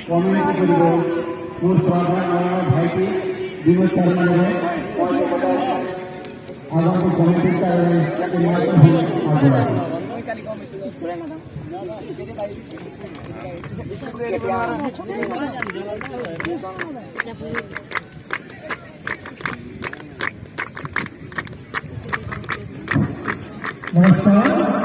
Community পরিবার মোর ভাইটি বিনোদ শর্মা আগামী কমিটির কারণে नमस्कार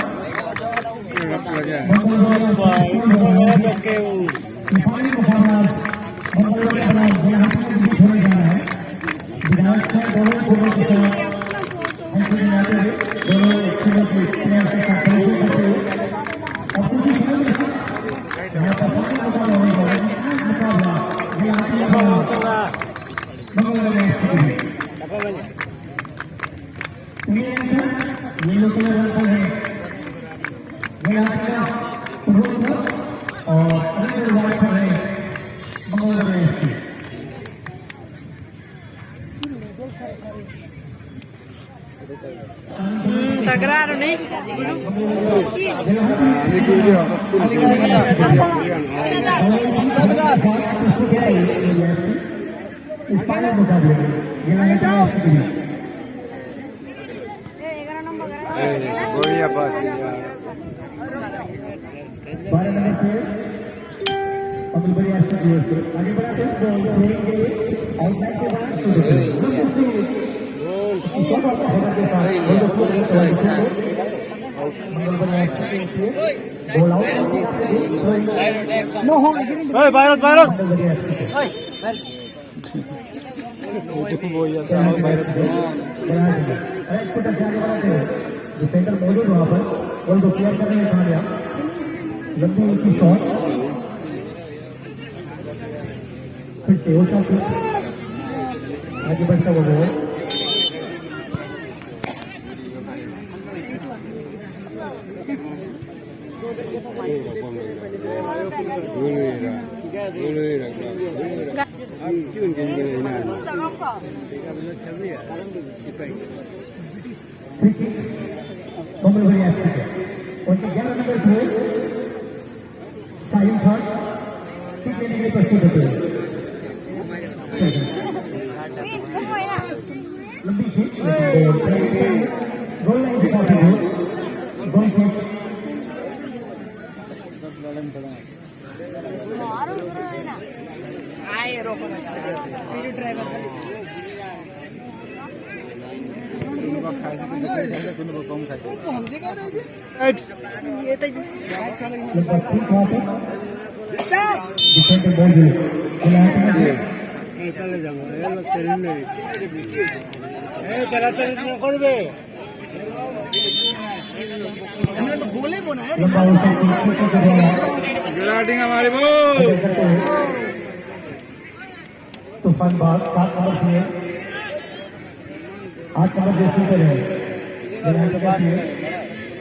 तकरार नहीं बढ़िया पास आगे बढ़ाते भारत भारत डिफेंडर मौजूद वहां पर बॉल को क्लियर करने में कहा गया लंबी ऊंची शॉट फिर से वो शॉट आगे बढ़ता हुआ बॉल तूफान बाग 7 नंबर से 8 नंबर जैसे है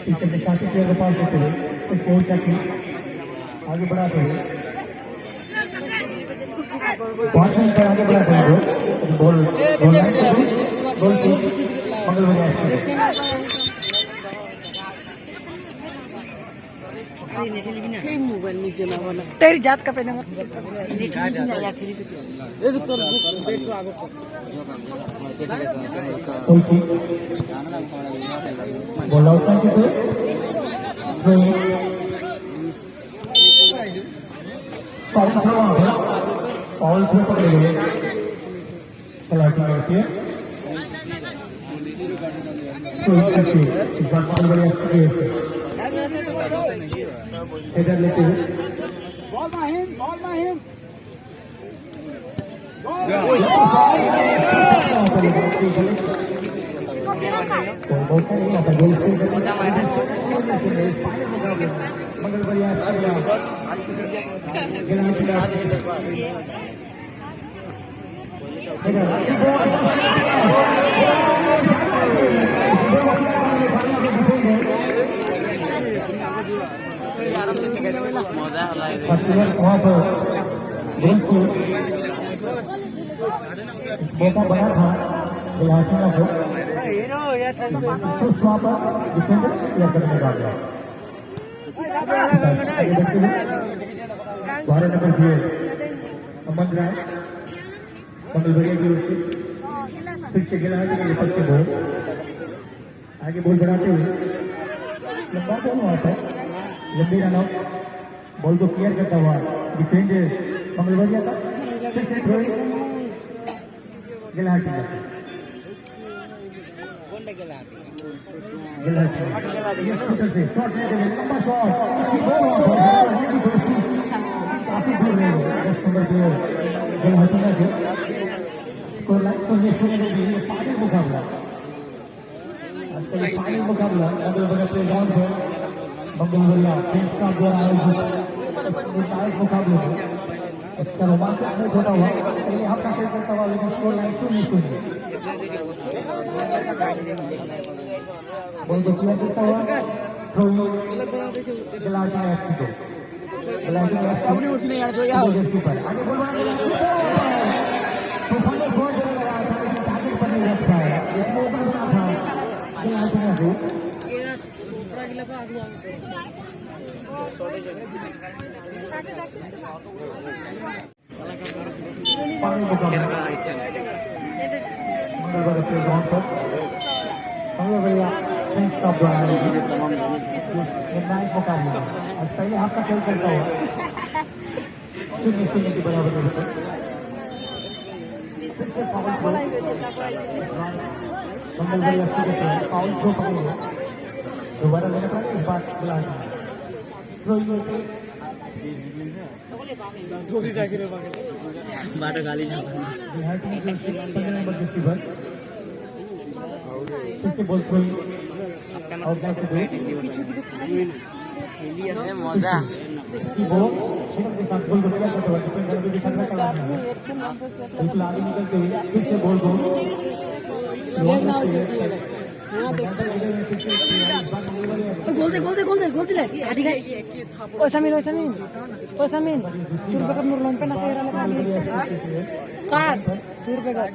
टीचर के साथी के पास होते हैं तो कोच जाके आगे बढ़ाते हैं 5 मिनट पर आगे बढ़ाते हैं बॉल बॉल मोबाइल नीचे ना वाला तेरी जात का पहना बॉल आउट करके पाउल को पकड़े हुए खिलाड़ी होती है तो इस बार पाउल बड़ी अच्छी इधर लेते हुए बॉल माहिन वहाँ पर मौका बना था बिलासिया को वहाँ पर डिफेंडर क्लियर करने का गया 12 नंबर की अमन राय मंगलबरिया की ओर से फिर से गिला है विपक्ष के बॉल आगे बॉल बढ़ाते हुए लंबा बॉल वहाँ पर लंबी रन आउट बॉल को क्लियर करता हुआ डिफेंडर मंगलबरिया का फिर से थ्रोइंग गिला है काफी दूर है 10 नंबर की ओर गलहटिया के स्कोर लाइन पर पानी मुकाबला पानी मुकाबला अगल बगल प्ले ग्राउंड पर मंगलबरिया फ्रेंड्स का द्वारा आयोजित मुकाबले में इसका रोमांचक मैच होता हुआ पहले हफ्ता खेल करता हुआ लेकिन स्कोर लाइन 0-0 बॉल को क्लियर करता हुआ थ्रोइंग गिलाटी एफसी को गिलाटी एफसी अपनी उसने यार जो यार पर आगे बॉल तो फंडे बोल रहा था लेकिन टारगेट पर नहीं लग पाया इसमें ऊपर था गिलाटी एफसी ये ऊपर अगला का आगे पानी मुकाबला मंगलवार के ग्राउंड पर मंगलवार फ्रेंड्स का द्वारा निर्णायक मुकाबला आज पहले हफ्ता खेल करता हुआ 0-0 की बराबरी पर मंगलवार के फाउल थ्रो पकड़े दोबारा लेने पर इस बार बुला बाटा गाली मजा आगे निकलते हुए फिर से बॉल को गोल दे हाडी गए ओ समीन तुर बकत मुर लोन पे ना सेरा लगा कार तुर पे कार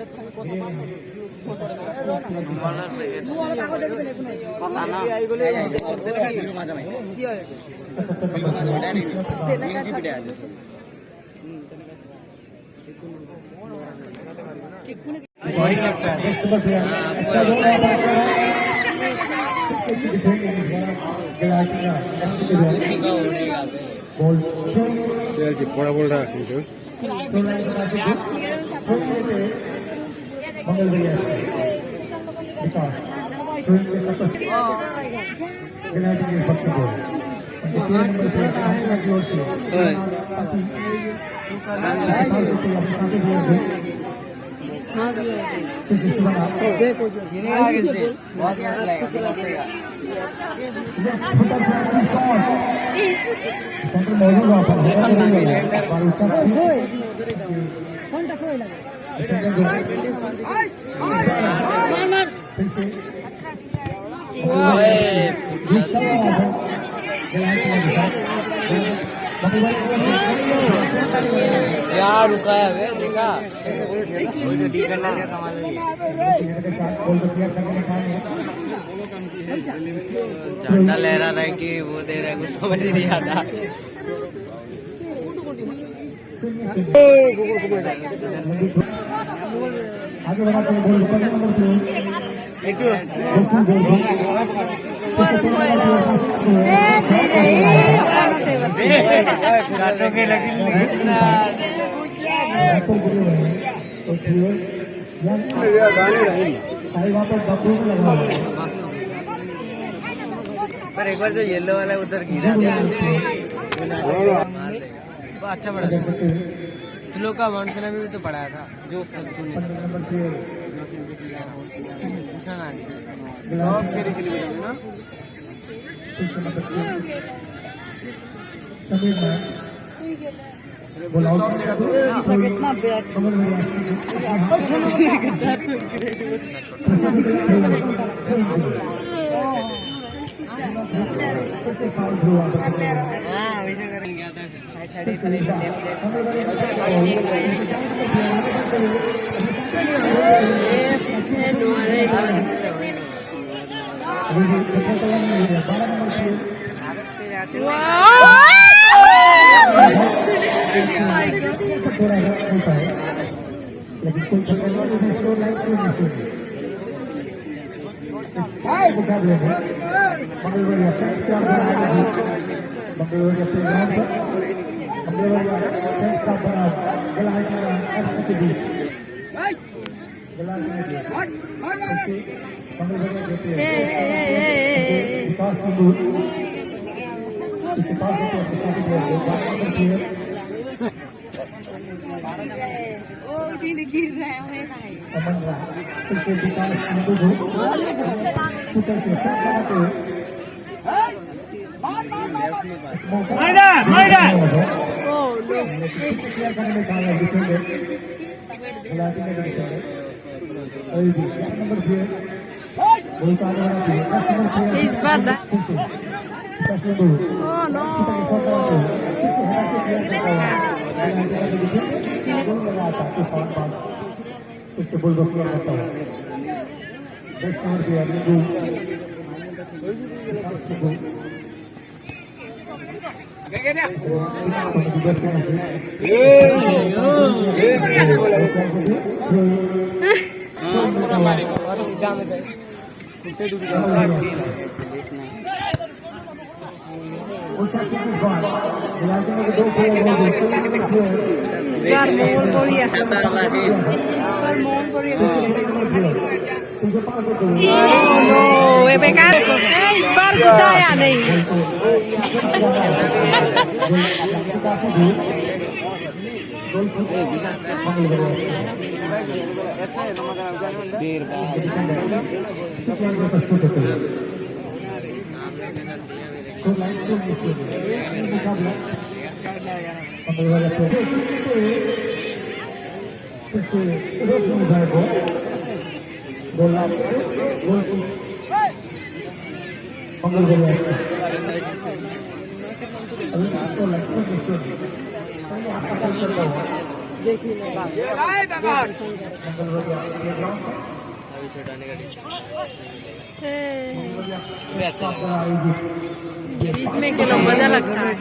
चल बड़ा बोल रहा देखो यार रुका है देखा वो जो डी करना है कमाल है झंडा लहरा रहा है कि वो दे रहा है कुछ समझ ही नहीं आता आगे बढ़ाते हैं गोल काटोगे लगी पर एक बार जो येलो वाला उधर गिरा वो अच्छा पड़ा था किलो का वांसना में भी तो पढ़ाया था जो सब तूने फिर से फाउल हुआ हाँ वैसे कर गया था साइड साइड लेकिन कोई मुकाबले में मंगलवार का बड़ा He's bad. Oh no. No, es becar. Es barco saya नहीं. इसमें के लोग मजा लगता है.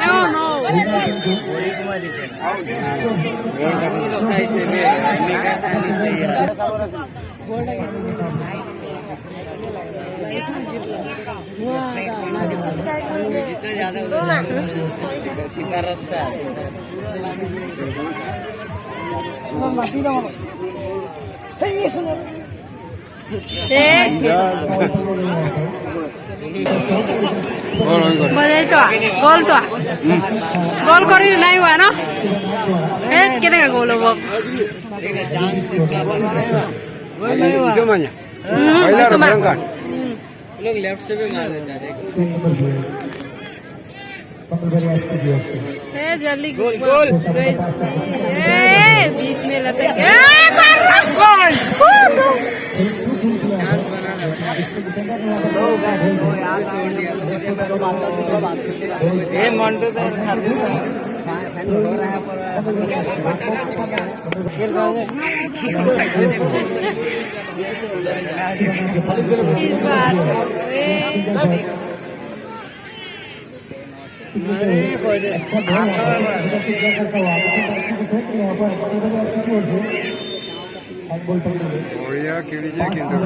Oh no. जितना ज्यादा गोल करी नहीं हुआ ना कितने का गोल होगा चांस लोग लेफ्ट से भी मार देता है जल्दी गोल गोल बीच में लते चांस बनाना छोड़ दिया मंटू हो रहा है इस बार बढ़िया खेलीছে কিন্তু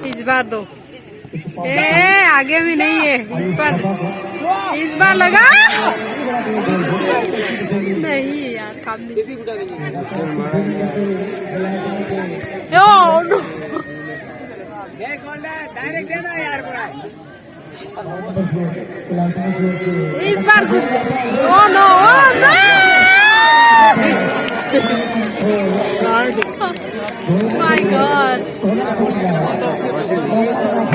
इस बार दो आगे भी नहीं है इस बार लगा नहीं यार काम नहीं डायरेक्ट देना यार इस बार कुछ ओ नो माय गॉड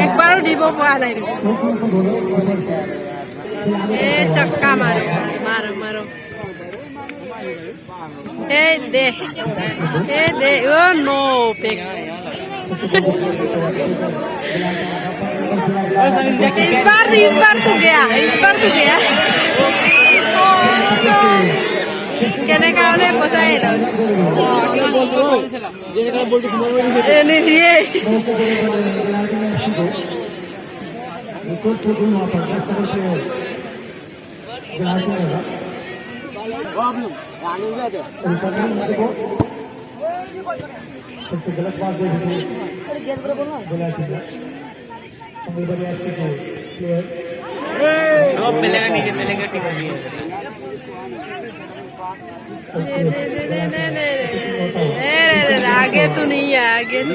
एक बार দিব পৰা নাই ए चक्का मारो मारो मारो ए दे ओ नो पिक इस बार तू गया কেনে কারণে বোঝাই না এনে দিয়ে गलत बात मिलेगा नीचे मिलेगा टिकट आगे तो नहीं है आगे तो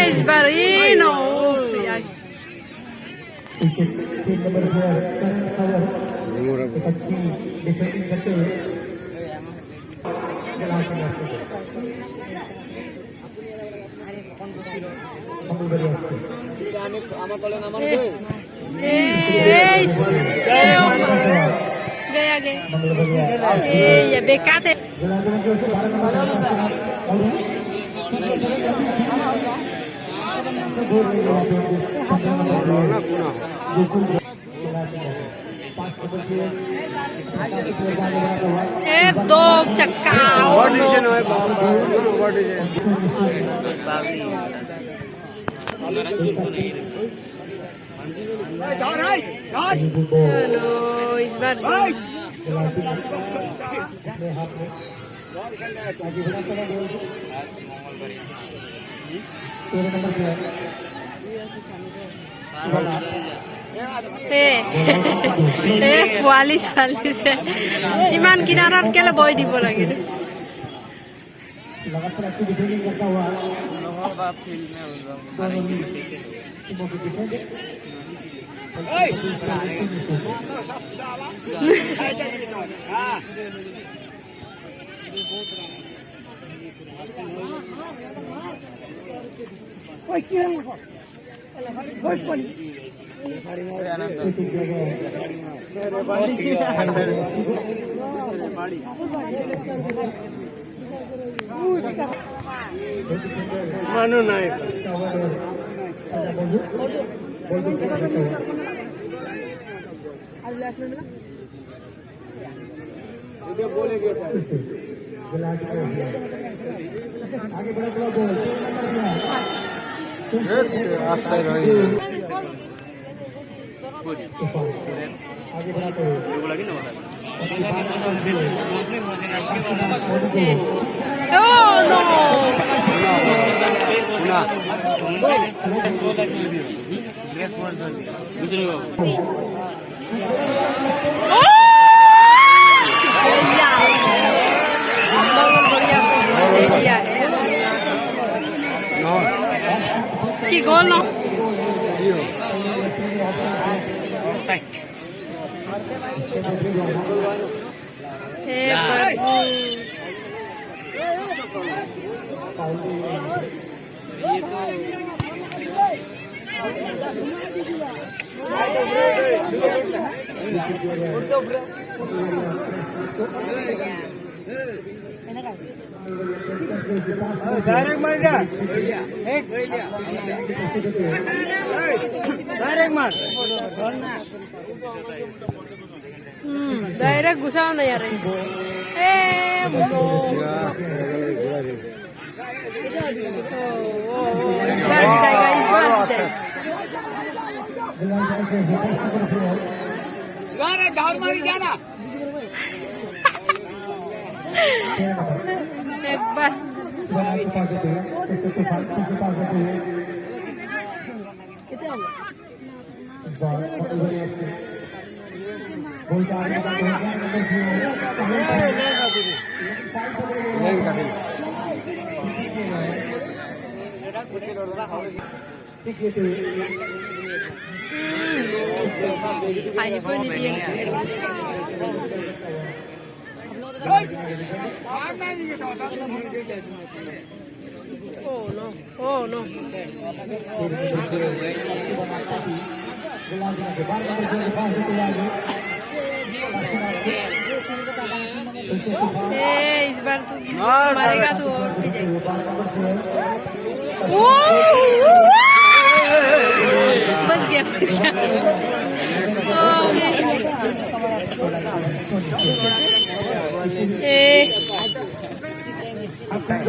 इस बार ये नो नंबर डिफेंडिंग करते हुए गया ये बेकार है दो चक्का हेलो इस बार পোৱালিছ ইমান কিনাৰত কেলে বৈ দিব লাগে लगातार अच्छी डिफेंडिंग करता हुआ मानो नायक आगे बड़ा बड़ा बॉल ऑफसाइड हो आगे बढ़ाते हुए Oh no! Que gol no? Direct मार जा एक डायरेक्ट मार डायरेक्ट घुसाओ ना यार ए नो इस बार मारी जाना एक बार बहुत आगे का iPhone ini Oh no, oh no. इस बार तू मारेगा तो विजय। बस गया बस गया। अब तक